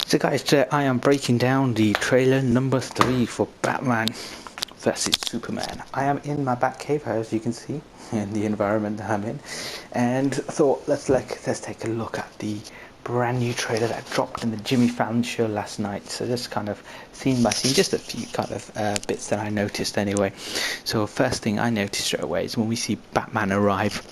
So guys, today I am breaking down the trailer number 3 for Batman vs Superman. I am in my Batcave, as you can see, in the environment that I'm in, and thought let's take a look at the brand new trailer that dropped in the Jimmy Fallon show last night. So just kind of scene by scene, just a few kind of bits that I noticed anyway. So first thing I noticed straight away is when we see Batman arrive.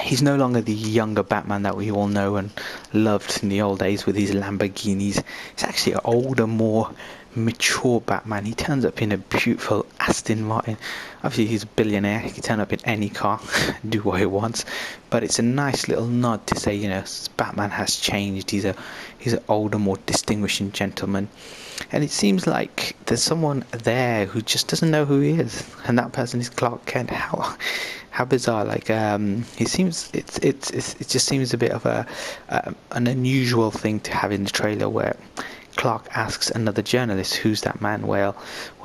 He's no longer the younger Batman that we all know and loved in the old days with his Lamborghinis. He's actually an older, more mature Batman. He turns up in a beautiful Aston Martin. Obviously, he's a billionaire. He can turn up in any car, do what he wants. But it's a nice little nod to say, Batman has changed. He's an older, more distinguished gentleman. And it seems like there's someone there who just doesn't know who he is, and that person is Clark Kent. How bizarre! Like it seems it just seems a bit of an unusual thing to have in the trailer where Clark asks another journalist, "Who's that man?" Well,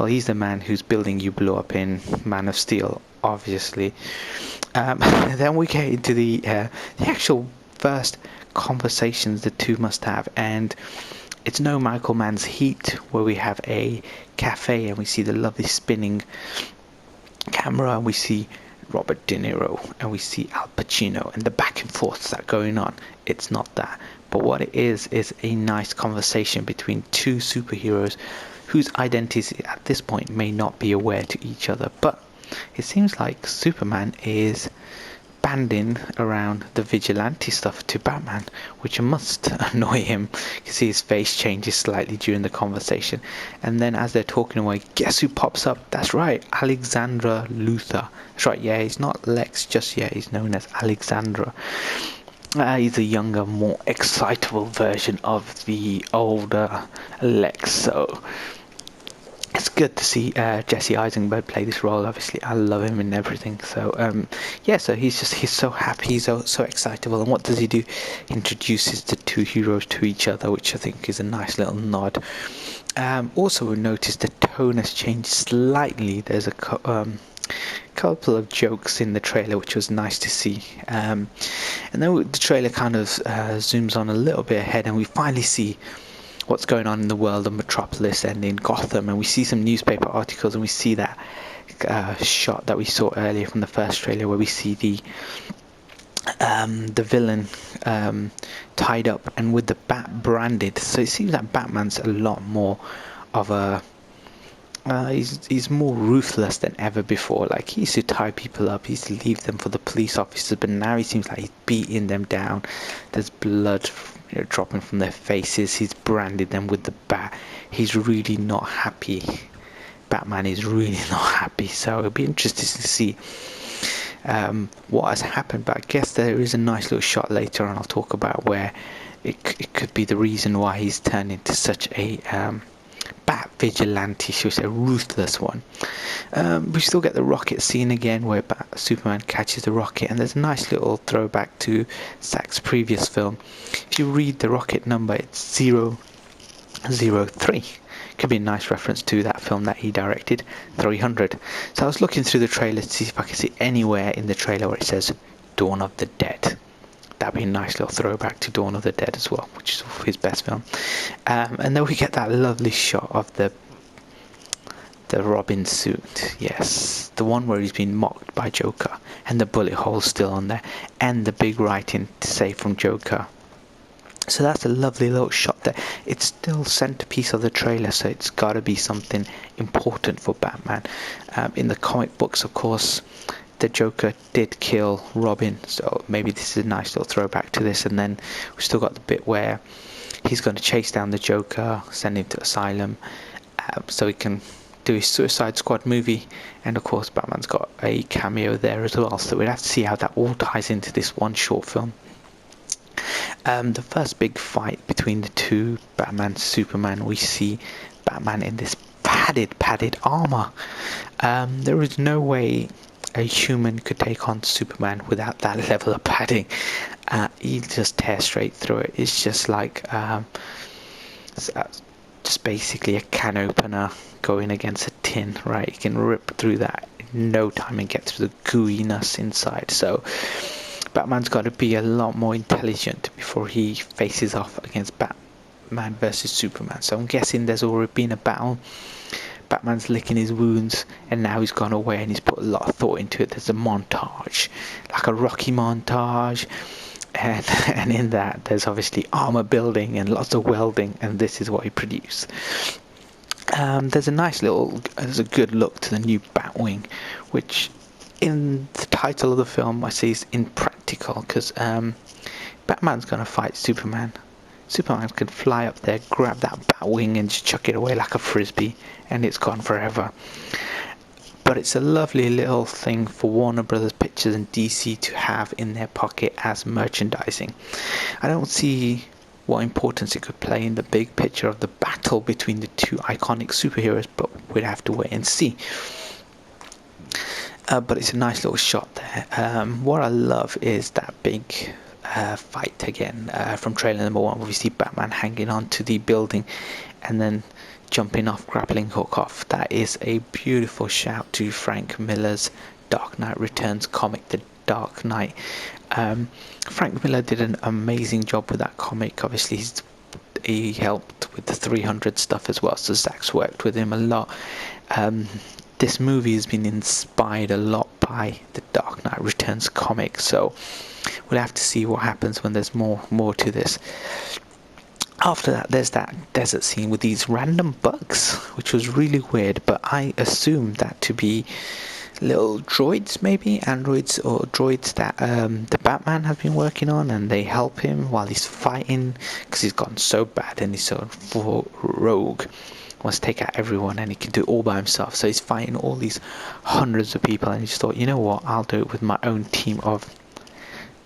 he's the man whose building you blew up in Man of Steel, obviously. Then we get into the actual first conversations the two must have, and it's no Michael Mann's Heat, where we have a cafe and we see the lovely spinning camera and we see Robert De Niro and we see Al Pacino and the back and forths that are going on. It's not that. But what it is a nice conversation between two superheroes whose identities at this point may not be aware to each other. But it seems like Superman is banding around the vigilante stuff to Batman, which must annoy him. You can see his face changes slightly during the conversation, and then as they're talking away, guess who pops up? That's right, Alexandra Luthor. That's right, yeah, he's not Lex just yet, he's known as Alexandra. He's a younger, more excitable version of the older Lex, so it's good to see Jesse Eisenberg play this role. Obviously, I love him and everything. So so he's so happy, he's so excitable. And what does he do? Introduces the two heroes to each other, which I think is a nice little nod. Also, we noticed the tone has changed slightly. There's a couple of jokes in the trailer, which was nice to see. And then the trailer kind of zooms on a little bit ahead, and we finally see what's going on in the world of Metropolis and in Gotham, and we see some newspaper articles, and we see that shot that we saw earlier from the first trailer where we see the villain tied up and with the bat branded. So it seems that Batman's a lot more of a he's more ruthless than ever before. Like, he used to tie people up, he used to leave them for the police officers, but now he seems like he's beating them down. There's blood dropping from their faces. He's branded them with the bat. He's really not happy. Batman is really not happy. So it'll be interesting to see what has happened. But I guess there is a nice little shot later on I'll talk about where it could be the reason why he's turned into such a bat vigilante, should we say, ruthless one. We still get the rocket scene again where Superman catches the rocket, and there's a nice little throwback to Zack's previous film. If you read the rocket number, it's 003. Could be a nice reference to that film that he directed, 300. So I was looking through the trailer to see if I could see anywhere in the trailer where it says Dawn of the Dead. That'd be a nice little throwback to Dawn of the Dead as well, which is his best film. And then we get that lovely shot of the Robin suit. Yes, the one where he's been mocked by Joker, and the bullet hole's still on there, and the big writing to say from Joker. So that's a lovely little shot there. It's still centerpiece of the trailer, so it's got to be something important for Batman. In the comic books, of course, the Joker did kill Robin, so maybe this is a nice little throwback to this. And then we've still got the bit where he's going to chase down the Joker, send him to asylum, so he can do his Suicide Squad movie. And of course Batman's got a cameo there as well, so we'd have to see how that all ties into this one short film. The first big fight between the two, Batman and Superman, we see Batman in this padded armor. There is no way a human could take on Superman without that level of padding. He just tears straight through it. It's just like just basically a can opener going against a tin, right? You can rip through that in no time and get through the gooiness inside. So Batman's got to be a lot more intelligent before he faces off against Batman versus Superman. So I'm guessing there's already been a battle. Batman's licking his wounds, and now he's gone away and he's put a lot of thought into it. There's a montage, like a Rocky montage, and in that there's obviously armor building and lots of welding, and this is what he produced. There's a good look to the new Batwing, which in the title of the film I say is impractical, because Batman's gonna fight Superman. Superman can fly up there, grab that Batwing and just chuck it away like a frisbee, and it's gone forever. But it's a lovely little thing for Warner Brothers Pictures and DC to have in their pocket as merchandising. I don't see what importance it could play in the big picture of the battle between the two iconic superheroes, but we'd have to wait and see. But it's a nice little shot there. What I love is that big fight again from trailer number 1, where we see Batman hanging on to the building and then jumping off, grappling hook off. That is a beautiful shout to Frank Miller's Dark Knight Returns comic, The Dark Knight. Frank Miller did an amazing job with that comic. Obviously he helped with the 300 stuff as well, so Zack's worked with him a lot. This movie has been inspired a lot by the Dark Knight Returns comic, so we'll have to see what happens when there's more to this. After that, there's that desert scene with these random bugs, which was really weird, but I assumed that to be little droids, maybe androids or droids that the Batman has been working on, and they help him while he's fighting, because he's gotten so bad and he's so rogue, wants to take out everyone, and he can do it all by himself. So he's fighting all these hundreds of people, and he just thought, you know what, I'll do it with my own team of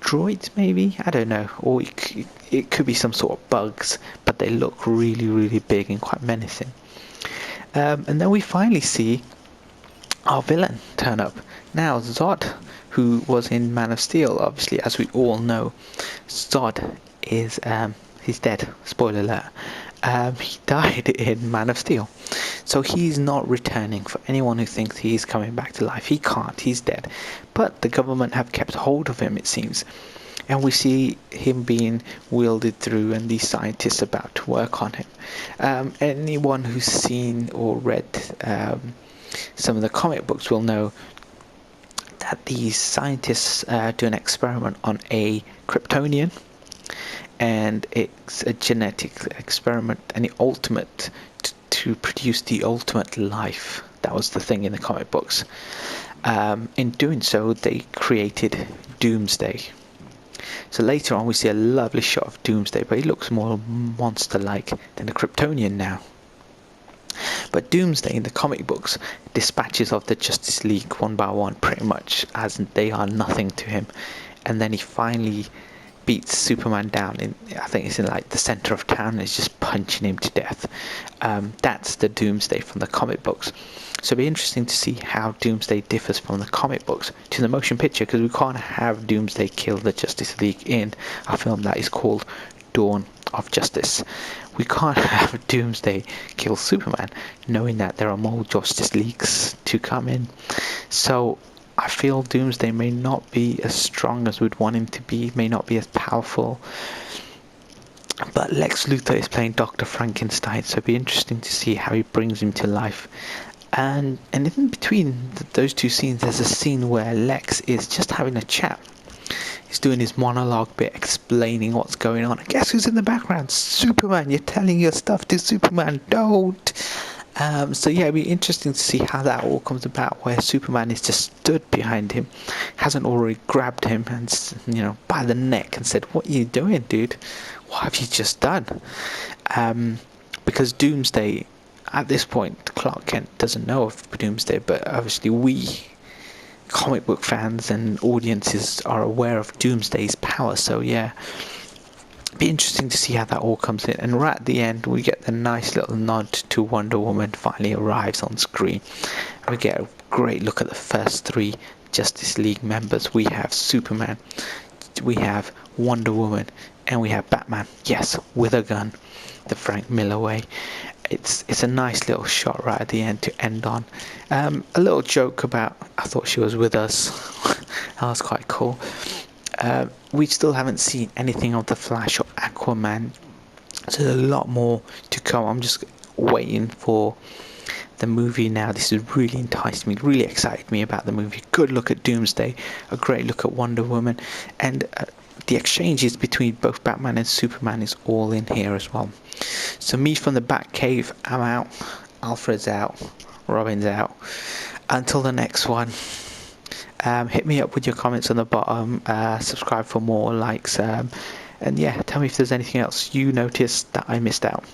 droids, maybe, I don't know, or it could be some sort of bugs, but they look really, really big and quite menacing. And then we finally see our villain turn up. Now Zod, who was in Man of Steel, obviously, as we all know, Zod is he's dead. Spoiler alert. He died in Man of Steel, so he's not returning. For anyone who thinks he's coming back to life, he can't. He's dead. But the government have kept hold of him, it seems, and we see him being wielded through, and these scientists about to work on him. Anyone who's seen or read some of the comic books will know that these scientists do an experiment on a Kryptonian, and it's a genetic experiment, and the ultimate to produce the ultimate life. That was the thing in the comic books. In doing so, they created Doomsday. So later on we see a lovely shot of Doomsday, but he looks more monster-like than a Kryptonian now. But Doomsday in the comic books dispatches of the Justice League one by one, pretty much as they are nothing to him, and then he finally beats Superman down in, I think it's in like the center of town, and is just punching him to death. That's the Doomsday from the comic books. So it'll be interesting to see how Doomsday differs from the comic books to the motion picture, because we can't have Doomsday kill the Justice League in a film that is called Dawn of Justice. We can't have Doomsday kill Superman, knowing that there are more Justice Leagues to come in. So I feel Doomsday may not be as strong as we'd want him to be, may not be as powerful. But Lex Luthor is playing Dr. Frankenstein, so it'll be interesting to see how he brings him to life. And in between those two scenes, there's a scene where Lex is just having a chat. He's doing his monologue bit, explaining what's going on. And guess who's in the background? Superman. You're telling your stuff to Superman. Don't. So yeah, it'll be interesting to see how that all comes about, where Superman is just stood behind him, hasn't already grabbed him and, by the neck and said, "What are you doing, dude? What have you just done?" Because Doomsday, at this point, Clark Kent doesn't know of Doomsday, but obviously we comic book fans and audiences are aware of Doomsday's power. So yeah, be interesting to see how that all comes in. And right at the end, we get the nice little nod to Wonder Woman finally arrives on screen. We get a great look at the first 3 Justice League members. We have Superman, we have Wonder Woman, and we have Batman. Yes, with a gun, the Frank Miller way. It's a nice little shot right at the end to end on. A little joke about, I thought she was with us. That was quite cool. We still haven't seen anything of the Flash or Aquaman. So there's a lot more to come. I'm just waiting for the movie now. This has really enticed me, really excited me about the movie. Good look at Doomsday, a great look at Wonder Woman, and the exchanges between both Batman and Superman is all in here as well. So me from the Batcave, I'm out. Alfred's out. Robin's out. Until the next one. Hit me up with your comments on the bottom. Subscribe for more likes. And yeah, tell me if there's anything else you noticed that I missed out.